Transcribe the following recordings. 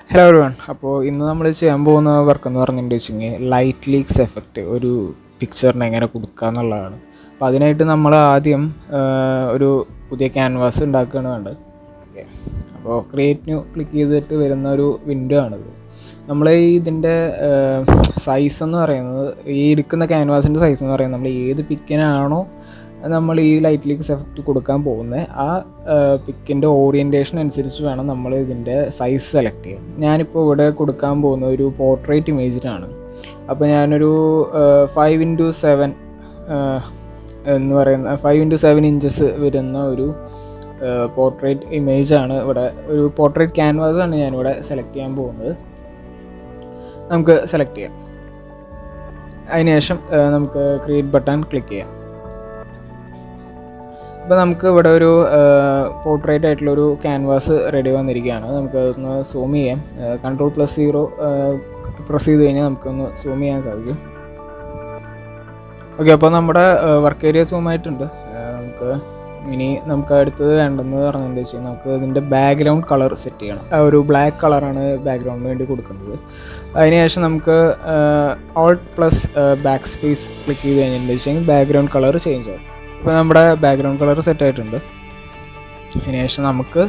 Hello everyone. അപ്പോൾ ഇന്ന് നമ്മൾ ചെയ്യാൻ പോകുന്ന വർക്ക് എന്ന് പറഞ്ഞിട്ടുണ്ടെങ്കിൽ ലൈറ്റ് ലീക്സ് എഫക്റ്റ് ഒരു പിക്ചറിന് എങ്ങനെ കൊടുക്കുക എന്നുള്ളതാണ്. അപ്പോൾ അതിനായിട്ട് നമ്മൾ ആദ്യം ഒരു പുതിയ ക്യാൻവാസ് ഉണ്ടാക്കുകയാണ് വേണ്ടത്. ഓക്കെ, അപ്പോൾ ക്രിയേറ്റ് ന്യൂ ക്ലിക്ക് ചെയ്തിട്ട് വരുന്ന ഒരു വിൻഡോ ആണിത്. നമ്മൾ ഇതിൻ്റെ സൈസ് എന്ന് പറയുന്നത്, ഈ എടുക്കുന്ന ക്യാൻവാസിൻ്റെ സൈസ് എന്ന് പറയുന്നത് നമ്മൾ ഏത് പിക്കിനാണോ നമ്മൾ ഈ ലൈറ്റ് ലീക്സ് എഫക്റ്റ് കൊടുക്കാൻ പോകുന്നത് ആ പിക്കിൻ്റെ ഓറിയൻറ്റേഷൻ അനുസരിച്ച് വേണം നമ്മൾ ഇതിൻ്റെ സൈസ് സെലക്ട് ചെയ്യാൻ. ഞാനിപ്പോൾ ഇവിടെ കൊടുക്കാൻ പോകുന്ന ഒരു പോർട്രേറ്റ് ഇമേജിനാണ്. അപ്പോൾ ഞാനൊരു 5x7 എന്ന് പറയുന്ന 5x7 ഇഞ്ചസ് വരുന്ന ഒരു പോർട്രേറ്റ് ഇമേജാണ് ഇവിടെ, ഒരു പോർട്രേറ്റ് ക്യാൻവാസാണ് ഞാനിവിടെ സെലക്ട് ചെയ്യാൻ പോകുന്നത്. നമുക്ക് സെലക്ട് ചെയ്യാം. അതിനുശേഷം നമുക്ക് ക്രിയേറ്റ് ബട്ടൺ ക്ലിക്ക് ചെയ്യാം. ഇപ്പോൾ നമുക്ക് ഇവിടെ ഒരു പോർട്രേറ്റ് ആയിട്ടുള്ളൊരു ക്യാൻവാസ് റെഡി വന്നിരിക്കുകയാണ്. നമുക്ക് അതൊന്ന് സൂം ചെയ്യാം. Ctrl+0 പ്രസ് ചെയ്ത് കഴിഞ്ഞാൽ നമുക്കൊന്ന് സൂം ചെയ്യാൻ സാധിക്കും. ഓക്കെ, അപ്പോൾ നമ്മുടെ വർക്ക് ഏരിയ സൂം ആയിട്ടുണ്ട്. നമുക്ക് അടുത്തത് വേണ്ടെന്ന് പറഞ്ഞതെന്ന് വെച്ചാൽ നമുക്ക് ഇതിൻ്റെ ബാക്ക്ഗ്രൗണ്ട് കളർ സെറ്റ് ചെയ്യണം. ഒരു ബ്ലാക്ക് കളറാണ് ബാക്ക്ഗ്രൗണ്ടിന് വേണ്ടി കൊടുക്കുന്നത്. അതിനുശേഷം നമുക്ക് Alt+Backspace ക്ലിക്ക് ചെയ്ത് കഴിഞ്ഞിട്ടുണ്ടെങ്കിൽ ബാക്ക്ഗ്രൗണ്ട് കളർ ചേഞ്ച് ആവും. ഇപ്പോൾ നമ്മുടെ ബാക്ക്ഗ്രൗണ്ട് കളർ സെറ്റ് ആയിട്ടുണ്ട്. അതിനുശേഷം നമുക്ക്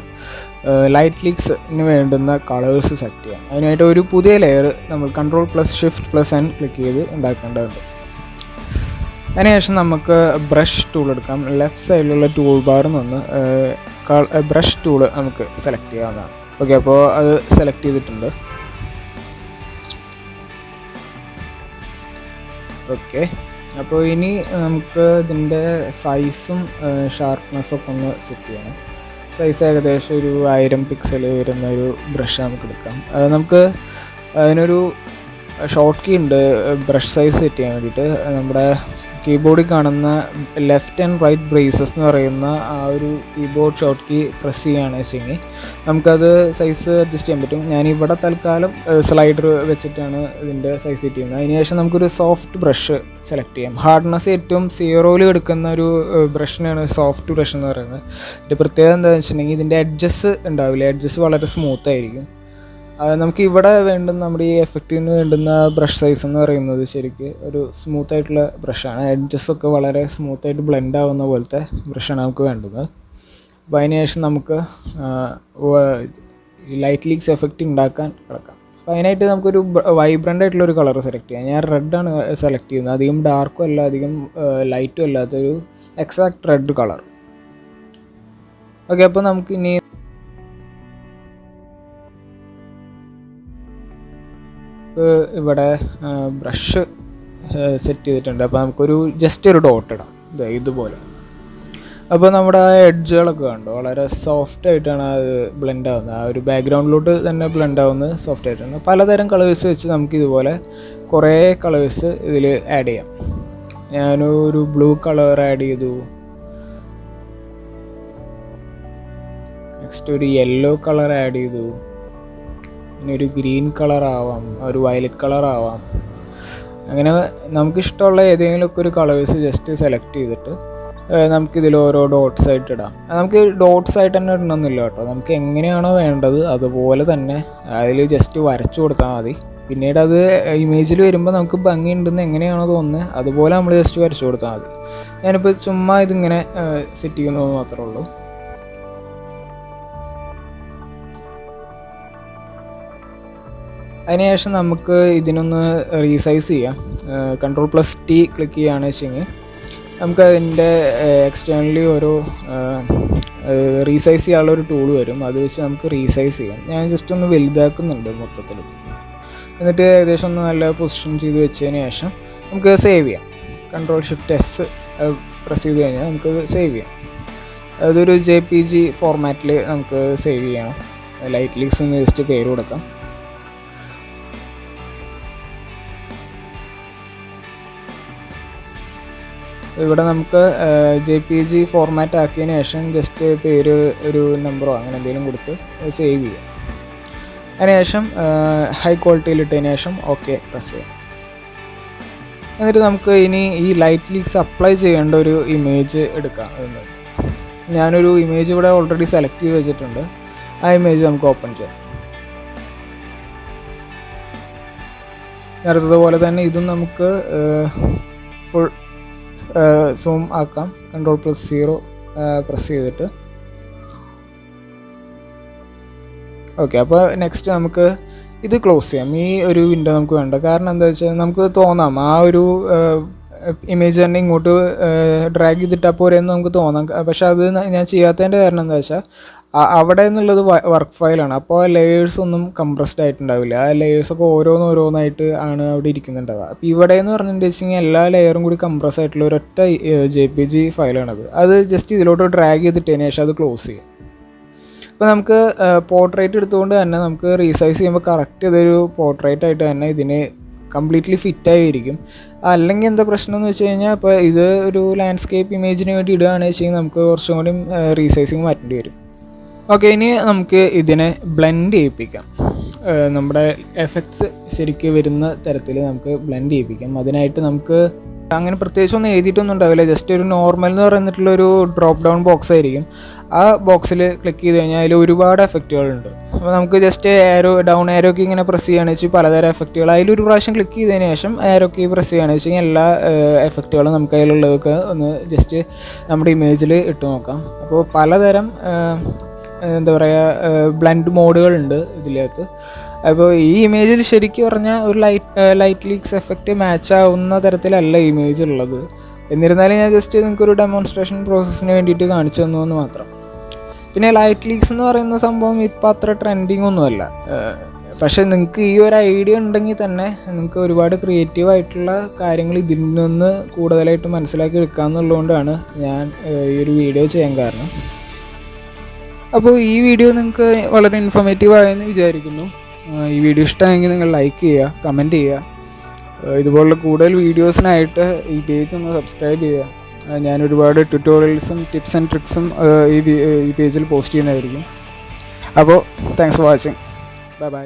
ലൈറ്റ് ലീക്സിന് വേണ്ടുന്ന കളേഴ്സ് സെറ്റ് ചെയ്യാം. അതിനായിട്ട് ഒരു പുതിയ ലെയർ നമ്മൾ Ctrl+Shift+N ക്ലിക്ക് ചെയ്ത് ഉണ്ടാക്കേണ്ടതുണ്ട്. അതിനുശേഷം നമുക്ക് ബ്രഷ് ടൂൾ എടുക്കാം. ലെഫ്റ്റ് സൈഡിലുള്ള ടൂൾ ബാറിൽ നിന്ന് ബ്രഷ് ടൂള് നമുക്ക് സെലക്ട് ചെയ്യാവുന്നതാണ്. ഓക്കെ, അപ്പോൾ അത് സെലക്ട് ചെയ്തിട്ടുണ്ട്. ഓക്കെ, അപ്പോൾ ഇനി നമുക്ക് ഇതിൻ്റെ സൈസും ഷാർപ്നെസ്സൊക്കെ ഒന്ന് സെറ്റ് ചെയ്യണം. സൈസ് ഏകദേശം ഒരു 1000 പിക്സൽ വരുന്ന ഒരു ബ്രഷ് നമുക്ക് എടുക്കാം. നമുക്ക് അതിനൊരു ഷോർട്ട് കീ ഉണ്ട് ബ്രഷ് സൈസ് സെറ്റ് ചെയ്യാൻ വേണ്ടിയിട്ട്. നമ്മുടെ കീബോർഡിൽ കാണുന്ന ലെഫ്റ്റ് ആൻഡ് റൈറ്റ് ബ്രേസസ് എന്ന് പറയുന്ന ആ ഒരു കീബോർഡ് ഷോർട്ട് കീ പ്രസ് ചെയ്യുകയാണെന്ന് വെച്ചെങ്കിൽ നമുക്കത് സൈസ് അഡ്ജസ്റ്റ് ചെയ്യാൻ പറ്റും. ഞാനിവിടെ തൽക്കാലം സ്ലൈഡർ വെച്ചിട്ടാണ് ഇതിൻ്റെ സൈസ് സെറ്റ് ചെയ്യുന്നത്. അതിനുശേഷം നമുക്കൊരു സോഫ്റ്റ് ബ്രഷ് സെലക്ട് ചെയ്യാം. ഹാർഡ്നെസ് ഏറ്റവും 0-ൽ എടുക്കുന്ന ഒരു ബ്രഷിനാണ് സോഫ്റ്റ് ബ്രഷ് എന്ന് പറയുന്നത്. ഇതിൻ്റെ പ്രത്യേകത എന്താണെന്ന് വെച്ചിട്ടുണ്ടെങ്കിൽ ഇതിൻ്റെ എഡ്ജസ് ഉണ്ടാവില്ല, എഡ്ജസ് വളരെ സ്മൂത്ത് ആയിരിക്കും. നമുക്ക് ഇവിടെ വേണ്ടുന്ന നമ്മുടെ ഈ എഫക്റ്റിന് വേണ്ടുന്ന ബ്രഷ് സൈസ് എന്ന് പറയുന്നത് ശരിക്കും ഒരു സ്മൂത്ത് ആയിട്ടുള്ള ബ്രഷാണ്. എഡ്ജസൊക്കെ വളരെ സ്മൂത്തായിട്ട് ബ്ലെൻഡ് ആവുന്ന പോലത്തെ ബ്രഷാണ് നമുക്ക് വേണ്ടത്. അപ്പോൾ അതിനുശേഷം നമുക്ക് ഈ ലൈറ്റ് ലീക്സ് എഫക്റ്റ് ഉണ്ടാക്കാൻ കിടക്കാം. അപ്പോൾ അതിനായിട്ട് നമുക്കൊരു വൈബ്രൻ്റ് ആയിട്ടുള്ളൊരു കളർ സെലക്ട് ചെയ്യാം. ഞാൻ റെഡാണ് സെലക്ട് ചെയ്യുന്നത്. അധികം ഡാർക്കും അല്ല അധികം ലൈറ്റും അല്ലാത്തൊരു എക്സാക്ട് റെഡ് കളർ. ഓക്കെ, അപ്പോൾ നമുക്ക് ഇനി ഇവിടെ ബ്രഷ് സെറ്റ് ചെയ്തിട്ടുണ്ട്. അപ്പോൾ നമുക്കൊരു ജസ്റ്റ് ഒരു ഡോട്ട് ഇടാം ഇതുപോലെ. അപ്പോൾ നമ്മുടെ ആ എഡ്ജുകളൊക്കെ കണ്ടോ വളരെ സോഫ്റ്റ് ആയിട്ടാണ് അത് ബ്ലെൻഡ് ആവുന്നത്. ആ ഒരു ബാക്ക്ഗ്രൗണ്ടിലോട്ട് തന്നെ ബ്ലെൻഡ് ആവുന്നത് സോഫ്റ്റ് ആയിട്ടാണ്. പലതരം കളേഴ്സ് വെച്ച് നമുക്ക് ഇതുപോലെ കുറേ കളേഴ്സ് ഇതിൽ ആഡ് ചെയ്യാം. ഞാനൊരു ബ്ലൂ കളർ ആഡ് ചെയ്തു. നെക്സ്റ്റ് ഒരു യെല്ലോ കളർ ആഡ് ചെയ്തു. പിന്നെ ഒരു ഗ്രീൻ കളർ ആവാം, ഒരു വയലറ്റ് കളർ ആവാം. അങ്ങനെ നമുക്കിഷ്ടമുള്ള ഏതെങ്കിലുമൊക്കെ ഒരു കളേഴ്സ് ജസ്റ്റ് സെലക്ട് ചെയ്തിട്ട് നമുക്കിതിൽ ഓരോ ഡോട്ട്സ് ആയിട്ട് ഇടാം. നമുക്ക് ഡോട്ട്സ് ആയിട്ട് തന്നെ ഇടണമെന്നില്ല കേട്ടോ. നമുക്ക് എങ്ങനെയാണോ വേണ്ടത് അതുപോലെ തന്നെ അതിൽ ജസ്റ്റ് വരച്ചു കൊടുത്താൽ മതി. പിന്നീട് അത് ഇമേജിൽ വരുമ്പോൾ നമുക്ക് ഭംഗിയുണ്ടെന്ന് എങ്ങനെയാണോ തോന്നുന്നത് അതുപോലെ നമ്മൾ ജസ്റ്റ് വരച്ചു കൊടുത്താൽ മതി. ഞാനിപ്പോൾ ചുമ്മാ ഇതിങ്ങനെ സെറ്റ് ചെയ്യുന്നത് മാത്രമേ ഉള്ളൂ. അതിനുശേഷം നമുക്ക് ഇതിനൊന്ന് റീസൈസ് ചെയ്യാം. Ctrl+T ക്ലിക്ക് ചെയ്യുകയാണെന്ന് വെച്ചെങ്കിൽ നമുക്ക് അതിൻ്റെ എക്സ്റ്റേണലി ഓരോ റീസൈസ് ചെയ്യാനുള്ള ഒരു ടൂൾ വരും. അത് വെച്ച് നമുക്ക് റീസൈസ് ചെയ്യാം. ഞാൻ ജസ്റ്റ് ഒന്ന് വലുതാക്കുന്നുണ്ട് മൊത്തത്തിൽ. എന്നിട്ട് ഏകദേശം ഒന്ന് നല്ല പൊസിഷൻ ചെയ്ത് വെച്ചതിന് ശേഷം നമുക്ക് സേവ് ചെയ്യാം. Ctrl+Shift+S പ്രസ് ചെയ്ത് കഴിഞ്ഞാൽ നമുക്ക് സേവ് ചെയ്യാം. അതൊരു JPG ഫോർമാറ്റിൽ നമുക്ക് സേവ് ചെയ്യണം. ലൈറ്റ് ലീക്സ് എന്ന് ജസ്റ്റ് പേര് കൊടുക്കാം. ഇവിടെ നമുക്ക് JPG ഫോർമാറ്റ് ആക്കിയതിന് ശേഷം ജസ്റ്റ് പേര് ഒരു നമ്പറോ അങ്ങനെ എന്തെങ്കിലും കൊടുത്ത് സേവ് ചെയ്യാം. അതിനുശേഷം ഹൈ ക്വാളിറ്റിയിൽ ഇട്ടതിന് ശേഷം ഓക്കെ പ്രസ് ചെയ്യാം. എന്നിട്ട് നമുക്ക് ഇനി ഈ ലൈറ്റ് ലീക്സ് അപ്ലൈ ചെയ്യേണ്ട ഒരു ഇമേജ് എടുക്കാം. ഞാനൊരു ഇമേജ് ഇവിടെ ഓൾറെഡി സെലക്ട് ചെയ്ത് വെച്ചിട്ടുണ്ട്. ആ ഇമേജ് നമുക്ക് ഓപ്പൺ ചെയ്യാം. നേരത്തെ പോലെ തന്നെ ഇതും നമുക്ക് ഫുൾ സൂം ആക്കാം. Ctrl+0 പ്രസ് ചെയ്തിട്ട്. ഓക്കെ, അപ്പോൾ നെക്സ്റ്റ് നമുക്ക് ഇത് ക്ലോസ് ചെയ്യാം. ഈ ഒരു വിൻഡോ നമുക്ക് വേണ്ട. കാരണം എന്താ വെച്ചാൽ നമുക്ക് തോന്നാം ആ ഒരു ഇമേജ് തന്നെ ഇങ്ങോട്ട് ഡ്രാഗ് ചെയ്തിട്ടാൽ പോരെയെന്ന് നമുക്ക് തോന്നാം. പക്ഷെ അത് ഞാൻ ചെയ്യാത്തതിൻ്റെ കാരണം എന്താ വെച്ചാൽ അവിടെ നിന്നുള്ളത് വർക്ക് ഫയലാണ്. അപ്പോൾ ആ ലെയേഴ്സ് ഒന്നും കംപ്രസ്ഡ് ആയിട്ടുണ്ടാവില്ല. ആ ലെയേഴ്സൊക്കെ ഓരോന്നായിട്ട് ആണ് അവിടെ ഇരിക്കുന്നുണ്ടാവുക. അപ്പോൾ ഇവിടെ എന്ന് പറഞ്ഞിട്ടുണ്ടെങ്കിൽ എല്ലാ ലെയറും കൂടി കംപ്രസ് ആയിട്ടുള്ള ഒരൊറ്റ JPG ഫയലാണത്. അത് ജസ്റ്റ് ഇതിലോട്ട് ഡ്രാഗ് ചെയ്തിട്ടതിന് ശേഷം അത് ക്ലോസ് ചെയ്യും. ഇപ്പോൾ നമുക്ക് പോർട്രേറ്റ് എടുത്തുകൊണ്ട് തന്നെ നമുക്ക് റീസൈസ് ചെയ്യുമ്പോൾ കറക്റ്റ് ഇതൊരു പോർട്രേറ്റ് ആയിട്ട് തന്നെ ഇതിന് കംപ്ലീറ്റ്ലി ഫിറ്റായിരിക്കും. അല്ലെങ്കിൽ എന്താ പ്രശ്നം എന്ന് വെച്ച് കഴിഞ്ഞാൽ, ഇപ്പോൾ ഇത് ഒരു ലാൻഡ്സ്കേപ്പ് ഇമേജിന് വേണ്ടി ഇടുകയാണെന്ന് വെച്ച് കഴിഞ്ഞാൽ നമുക്ക് കുറച്ചും കൂടി റീസൈസിങ് മാറ്റേണ്ടി വരും. ഓക്കെ, ഇനി നമുക്ക് ഇതിനെ ബ്ലെൻഡ് ചെയ്യിപ്പിക്കാം. നമ്മുടെ എഫക്ട്സ് ശരിക്കും വരുന്ന തരത്തിൽ നമുക്ക് ബ്ലെൻഡ് ചെയ്യിപ്പിക്കാം. അതിനായിട്ട് നമുക്ക് അങ്ങനെ പ്രത്യേകിച്ചൊന്നും എഴുതിയിട്ടൊന്നും ഉണ്ടാവില്ല. ജസ്റ്റ് ഒരു നോർമൽ എന്ന് പറഞ്ഞിട്ടുള്ളൊരു ഡ്രോപ്പ് ഡൗൺ ബോക്സ് ആയിരിക്കും. ആ ബോക്സിൽ ക്ലിക്ക് ചെയ്ത് കഴിഞ്ഞാൽ അതിൽ ഒരുപാട് എഫക്റ്റുകളുണ്ട്. അപ്പോൾ നമുക്ക് ജസ്റ്റ് ഡൗൺ ആരോ കീ ഇങ്ങനെ പ്രസ് ചെയ്യുകയാണെന്ന് വെച്ചാൽ പലതരം എഫക്റ്റുകൾ അതിലൊരു പ്രാവശ്യം ക്ലിക്ക് ചെയ്തതിന് ശേഷം ആരോ കീ പ്രസ് ചെയ്യുകയാണെന്ന് വെച്ച് കഴിഞ്ഞാൽ എല്ലാ എഫക്റ്റുകളും നമുക്ക് അതിലുള്ളതൊക്കെ ഒന്ന് ജസ്റ്റ് നമ്മുടെ ഇമേജിൽ ഇട്ട് നോക്കാം. അപ്പോൾ പലതരം എന്താ പറയുക ബ്ലെൻഡ് മോഡുകളുണ്ട് ഇതിനകത്ത്. അപ്പോൾ ഈ ഇമേജിൽ ശരിക്കും പറഞ്ഞാൽ ഒരു ലൈറ്റ് ലീക്സ് എഫക്റ്റ് മാച്ച് ആവുന്ന തരത്തിലല്ല ഇമേജ് ഉള്ളത്. എന്നിരുന്നാലും ഞാൻ ജസ്റ്റ് നിങ്ങൾക്കൊരു ഡെമോൺസ്ട്രേഷൻ പ്രോസസ്സിന് വേണ്ടിയിട്ട് കാണിച്ചു തന്നു എന്ന് മാത്രം. പിന്നെ ലൈറ്റ് ലീക്സ് എന്ന് പറയുന്ന സംഭവം ഇപ്പോൾ അത്ര ട്രെൻഡിങ് ഒന്നുമല്ല. പക്ഷേ നിങ്ങൾക്ക് ഈ ഒരു ഐഡിയ ഉണ്ടെങ്കിൽ തന്നെ നിങ്ങൾക്ക് ഒരുപാട് ക്രിയേറ്റീവ് ആയിട്ടുള്ള കാര്യങ്ങൾ ഇതിൽ നിന്ന് കൂടുതലായിട്ട് മനസ്സിലാക്കി എടുക്കാമെന്നുള്ളതുകൊണ്ടാണ് ഞാൻ ഈ ഒരു വീഡിയോ ചെയ്യാൻ കാരണം. അപ്പോൾ ഈ വീഡിയോ നിങ്ങൾക്ക് വളരെ ഇൻഫോർമേറ്റീവ് ആയെന്ന് വിചാരിക്കുന്നു. ഈ വീഡിയോ ഇഷ്ടമായെങ്കിൽ നിങ്ങൾ ലൈക്ക് ചെയ്യുക, കമൻറ്റ് ചെയ്യുക. ഇതുപോലുള്ള കൂടുതൽ വീഡിയോസിനായിട്ട് ഈ പേജ് ഒന്ന് സബ്സ്ക്രൈബ് ചെയ്യുക. ഞാൻ ഒരുപാട് ട്യൂട്ടോറിയൽസും ടിപ്സ് ആൻഡ് ട്രിക്സും ഈ പേജിൽ പോസ്റ്റ് ചെയ്യുന്നതായിരിക്കും. അപ്പോൾ thanks for watching. Bye bye.